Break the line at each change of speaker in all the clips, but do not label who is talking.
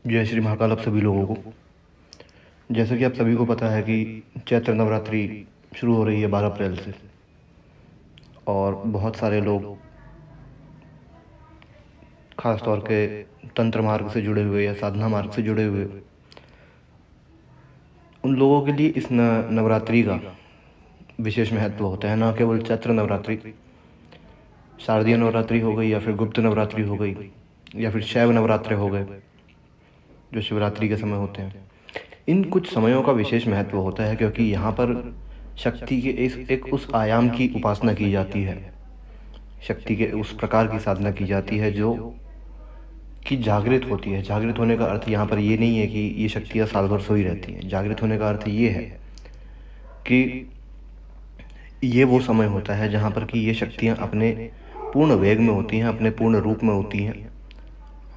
जय श्री महाकाल आप सभी लोगों को। जैसा कि आप सभी को पता है कि चैत्र नवरात्रि शुरू हो रही है 12 अप्रैल से, और बहुत सारे लोग खास तौर के तंत्र मार्ग से जुड़े हुए या साधना मार्ग से जुड़े हुए उन लोगों के लिए इस नवरात्रि का विशेष महत्व होता है। न केवल चैत्र नवरात्रि, शारदीय नवरात्रि हो गई, या फिर गुप्त नवरात्रि हो गई, या फिर शैव नवरात्रे हो गए जो शिवरात्रि के समय होते हैं। इन कुछ समयों का विशेष महत्व होता है क्योंकि यहाँ पर शक्ति के इस एक उस आयाम की उपासना की जाती है, शक्ति के उस प्रकार की साधना की जाती है जो कि जागृत होती है। जागृत होने का अर्थ यहाँ पर ये नहीं है कि ये शक्तियाँ साल भर सोई रहती हैं। जागृत होने का अर्थ ये है कि ये वो समय होता है जहाँ पर कि ये शक्तियाँ अपने पूर्ण वेग में होती हैं, अपने पूर्ण रूप में होती हैं,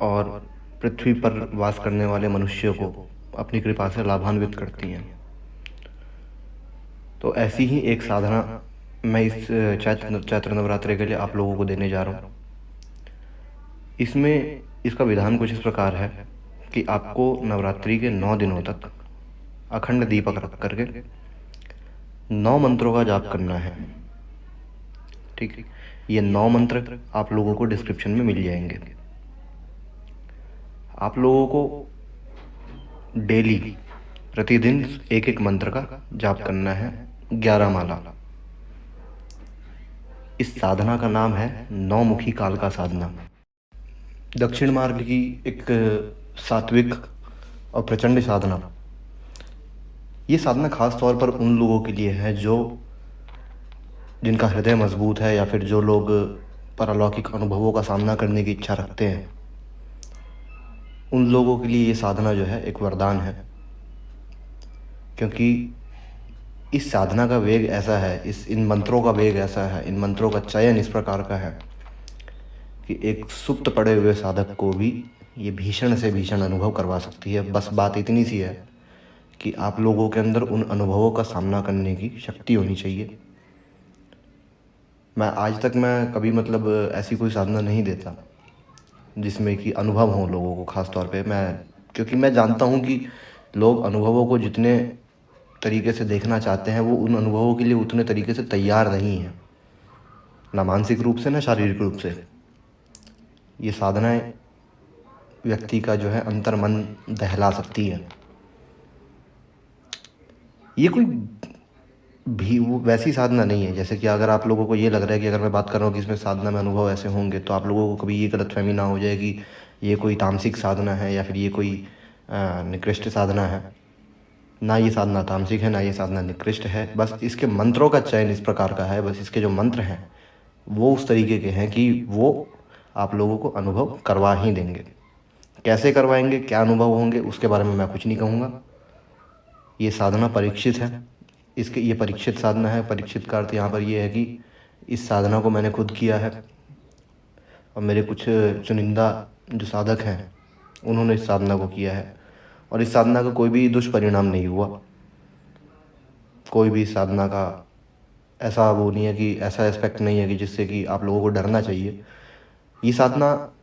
और पृथ्वी पर वास करने वाले मनुष्यों को अपनी कृपा से लाभान्वित करती हैं। तो ऐसी ही एक साधना मैं इस चैत्र नवरात्रि के लिए आप लोगों को देने जा रहा हूँ। इसमें इसका विधान कुछ इस प्रकार है कि आपको नवरात्रि के 9 दिनों तक अखंड दीपक रख करके 9 मंत्रों का जाप करना है। ठीक है, ये 9 मंत्र आप लोगों को डिस्क्रिप्शन में मिल जाएंगे। आप लोगों को डेली प्रतिदिन एक एक मंत्र का जाप करना है, 11 माला। इस साधना का नाम है 9 मुखी काल का साधना। दक्षिण मार्ग की एक सात्विक और प्रचंड साधना। ये साधना खास तौर पर उन लोगों के लिए है जो जिनका हृदय मजबूत है, या फिर जो लोग पारलौकिक अनुभवों का सामना करने की इच्छा रखते हैं। उन लोगों के लिए ये साधना जो है एक वरदान है, क्योंकि इस साधना का वेग ऐसा है, इन मंत्रों का वेग ऐसा है, इन मंत्रों का चयन इस प्रकार का है कि एक सुप्त पड़े हुए साधक को भी ये भीषण से भीषण अनुभव करवा सकती है। बस बात इतनी सी है कि आप लोगों के अंदर उन अनुभवों का सामना करने की शक्ति होनी चाहिए। मैं आज तक कभी ऐसी कोई साधना नहीं देता जिसमें कि अनुभव हों लोगों को। ख़ास तौर पे क्योंकि मैं जानता हूँ कि लोग अनुभवों को जितने तरीके से देखना चाहते हैं वो उन अनुभवों के लिए उतने तरीके से तैयार नहीं हैं, ना मानसिक रूप से ना शारीरिक रूप से। ये साधनाएं व्यक्ति का जो है अंतर मन दहला सकती है। ये कोई भी वो वैसी साधना नहीं है जैसे कि अगर आप लोगों को ये लग रहा है कि अगर मैं बात कर रहा हूँ कि इसमें साधना में अनुभव ऐसे होंगे, तो आप लोगों को कभी ये गलतफहमी ना हो जाए कि ये कोई तामसिक साधना है या फिर ये कोई निकृष्ट साधना है। ना ये साधना तामसिक है, ना ये साधना निकृष्ट है। बस इसके मंत्रों का चयन इस प्रकार का है, बस इसके जो मंत्र हैं वो उस तरीके के हैं कि वो आप लोगों को अनुभव करवा ही देंगे। कैसे करवाएंगे, क्या अनुभव होंगे, उसके बारे में मैं कुछ नहीं कहूँगा। ये साधना परीक्षित है, ये परीक्षित साधना है। परीक्षित का अर्थ यहाँ पर ये है कि इस साधना को मैंने खुद किया है, और मेरे कुछ चुनिंदा जो साधक हैं उन्होंने इस साधना को किया है, और इस साधना का कोई भी दुष्परिणाम नहीं हुआ। कोई भी साधना का ऐसा वो नहीं है कि ऐसा एस्पेक्ट नहीं है कि जिससे कि आप लोगों को डरना चाहिए। ये साधना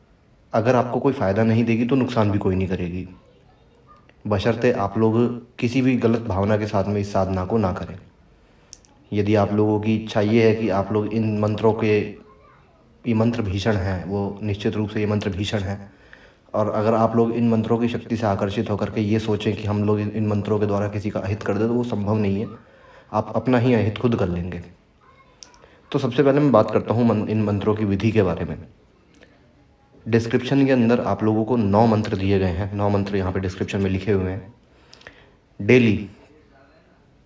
अगर आपको कोई फ़ायदा नहीं देगी तो नुकसान भी कोई नहीं करेगी, बशर्ते आप लोग किसी भी गलत भावना के साथ में इस साधना को ना करें। यदि आप लोगों की इच्छा ये है कि आप लोग इन मंत्रों के, ये मंत्र भीषण हैं, वो निश्चित रूप से ये मंत्र भीषण हैं, और अगर आप लोग इन मंत्रों की शक्ति से आकर्षित होकर के ये सोचें कि हम लोग इन मंत्रों के द्वारा किसी का अहित कर दें, तो वो संभव नहीं है। आप अपना ही अहित खुद कर लेंगे। तो सबसे पहले मैं बात करता हूँ इन मंत्रों की विधि के बारे में। डिस्क्रिप्शन के अंदर आप लोगों को 9 मंत्र दिए गए हैं। 9 मंत्र यहाँ पे डिस्क्रिप्शन में लिखे हुए हैं। डेली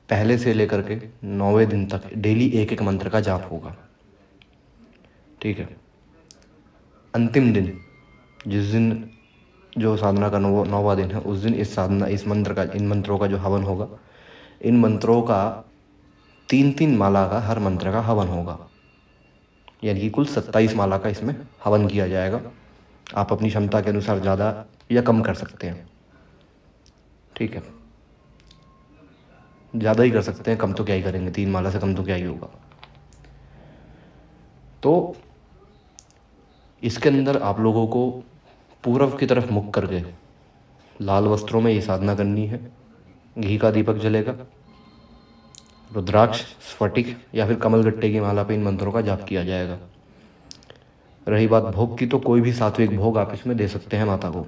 पहले से लेकर के 9वें दिन तक डेली एक एक मंत्र का जाप होगा। ठीक है, अंतिम दिन जिस दिन जो साधना का 9वां दिन है, उस दिन इन मंत्रों का जो हवन होगा, इन मंत्रों का 3-3 माला का हर मंत्र का हवन होगा, यानी कि कुल 27 माला का इसमें हवन किया जाएगा। आप अपनी क्षमता के अनुसार ज़्यादा या कम कर सकते हैं। ठीक है, ज़्यादा ही कर सकते हैं, कम तो क्या ही करेंगे, 3 माला से कम तो क्या ही होगा। तो इसके अंदर आप लोगों को पूर्व की तरफ मुख करके लाल वस्त्रों में ये साधना करनी है। घी का दीपक जलेगा। रुद्राक्ष, स्फटिक या फिर कमलगट्टे की माला पे इन मंत्रों का जाप किया जाएगा। रही बात भोग की, तो कोई भी सात्विक भोग आप इसमें दे सकते हैं माता को।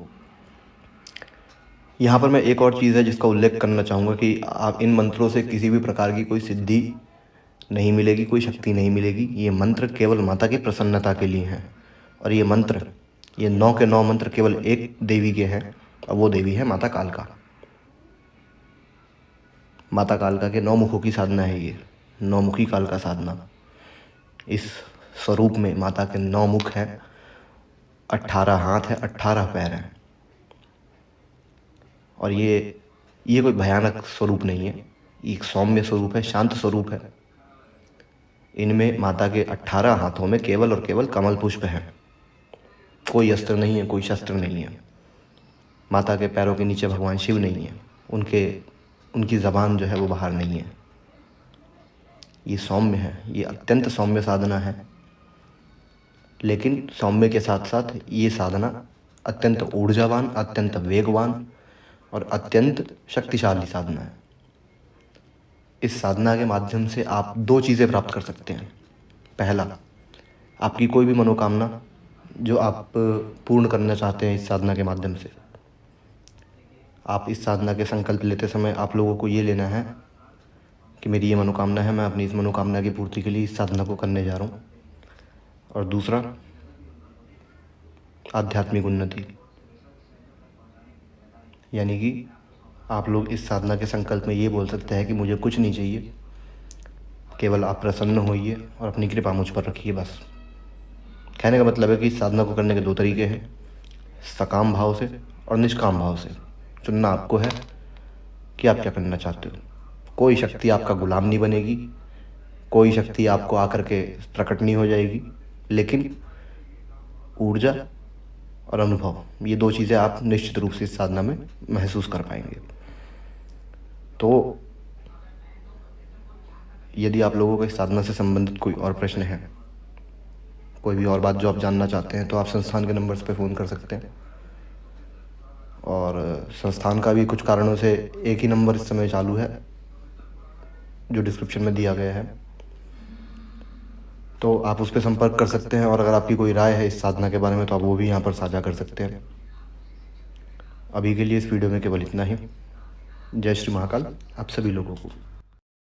यहाँ पर मैं एक और चीज़ है जिसका उल्लेख करना चाहूँगा कि आप इन मंत्रों से किसी भी प्रकार की कोई सिद्धि नहीं मिलेगी, कोई शक्ति नहीं मिलेगी। ये मंत्र केवल माता की प्रसन्नता के लिए हैं। और ये मंत्र, ये 9 के 9 मंत्र केवल एक देवी के हैं, और वो देवी है माता कालका। माता कालका के 9 मुखों की साधना है ये, 9 मुखी कालका साधना। इस स्वरूप में माता के 9 मुख हैं, 18 हाथ हैं, 18 पैर हैं। और ये कोई भयानक स्वरूप नहीं है, ये एक सौम्य स्वरूप है, शांत स्वरूप है। इनमें माता के 18 हाथों में केवल और केवल कमल पुष्प है। कोई अस्त्र नहीं है, कोई शस्त्र नहीं है। माता के पैरों के नीचे भगवान शिव नहीं है, उनकी ज़बान जो है वो बाहर नहीं है। ये सौम्य है, ये अत्यंत सौम्य साधना है। लेकिन सौम्य के साथ साथ ये साधना अत्यंत ऊर्जावान, अत्यंत वेगवान और अत्यंत शक्तिशाली साधना है। इस साधना के माध्यम से आप 2 चीज़ें प्राप्त कर सकते हैं। पहला, आपकी कोई भी मनोकामना जो आप पूर्ण करना चाहते हैं इस साधना के माध्यम से, आप इस साधना के संकल्प लेते समय आप लोगों को ये लेना है कि मेरी ये मनोकामना है, मैं अपनी इस मनोकामना की पूर्ति के लिए इस साधना को करने जा रहा हूँ। और दूसरा, आध्यात्मिक उन्नति, यानी कि आप लोग इस साधना के संकल्प में ये बोल सकते हैं कि मुझे कुछ नहीं चाहिए, केवल आप प्रसन्न होइए और अपनी कृपा मुझ पर रखिए, बस। कहने का मतलब है कि इस साधना को करने के 2 तरीके हैं, सकाम भाव से और निष्काम भाव से। चुनना आपको है कि आप क्या करना चाहते हो। कोई शक्ति आपका गुलाम नहीं बनेगी, कोई शक्ति आपको आकर के प्रकट नहीं हो जाएगी, लेकिन ऊर्जा और अनुभव, ये 2 चीज़ें आप निश्चित रूप से इस साधना में महसूस कर पाएंगे। तो यदि आप लोगों को इस साधना से संबंधित कोई और प्रश्न है, कोई भी और बात जो आप जानना चाहते हैं, तो आप संस्थान के नंबर्स पे फ़ोन कर सकते हैं। और संस्थान का भी कुछ कारणों से एक ही नंबर इस समय चालू है जो डिस्क्रिप्शन में दिया गया है, तो आप उस पर संपर्क कर सकते हैं। और अगर आपकी कोई राय है इस साधना के बारे में, तो आप वो भी यहाँ पर साझा कर सकते हैं। अभी के लिए इस वीडियो में केवल इतना ही। जय श्री महाकाल आप सभी लोगों को।